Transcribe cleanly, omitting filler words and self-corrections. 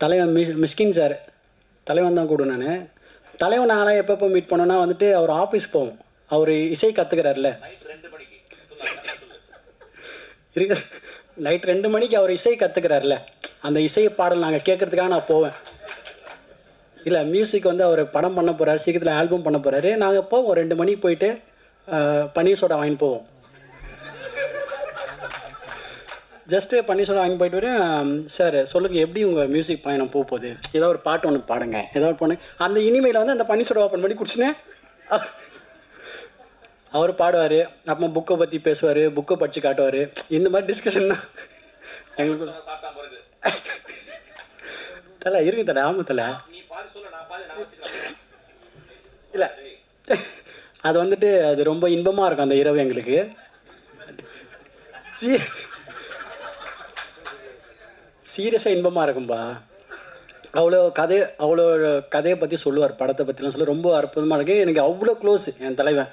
தலைவன் மிஸ்கின் சார், தலைவன் தான் கூட நான். தலைவன் நாங்களாம் எப்பப்போ மீட் பண்ணோன்னா வந்துட்டு அவர் ஆஃபீஸ் போவோம். அவர் இசை கற்றுக்கிறார்ல, இருக்கு நைட் 2 மணிக்கு அவர் இசை கற்றுக்கிறார்ல, அந்த இசை பாடல் நாங்கள் கேட்குறதுக்காக நான் போவேன். இல்லை மியூசிக் வந்து அவர் படம் பண்ண போகிறாரு, சீக்கிரத்தில் ஆல்பம் பண்ண போகிறாரு. நாங்கள் போவோம் 2 மணிக்கு போயிட்டு பன்னீர் சோடா வாங்கிட்டு போவோம். ஜஸ்ட்டு பன்னீர் சோடா வாங்கி போயிட்டு வரேன். சார் சொல்லுங்கள், எப்படி உங்கள் மியூசிக் பயணம் போகுது, ஏதோ ஒரு பாட்டு ஒன்று பாடுங்க, ஏதோ ஒரு பொண்ணு அந்த இனிமையில் வந்து அந்த பன்னீர் சோடா ஓப்பன் பண்ணி குடிச்சுனேன். அவர் பாடுவார், அப்புறமா புக்கை பற்றி பேசுவார், புக்கை படித்து காட்டுவார். இந்த மாதிரி டிஸ்கஷன்னா எங்களுக்கு தலை இருக்கு தலை. ஆமாம் தலை. இல்லை அது வந்துட்டு அது ரொம்ப இன்பமாக இருக்கும் அந்த இரவு எங்களுக்கு. சீரியஸாக இன்பமாக இருக்கும்பா. அவ்வளோ கதையை பற்றி சொல்லுவார், படத்தை பற்றிலாம் சொல்ல ரொம்ப அற்புதமாக இருக்குது. எனக்கு அவ்வளோ க்ளோஸ் என் தலைவன்.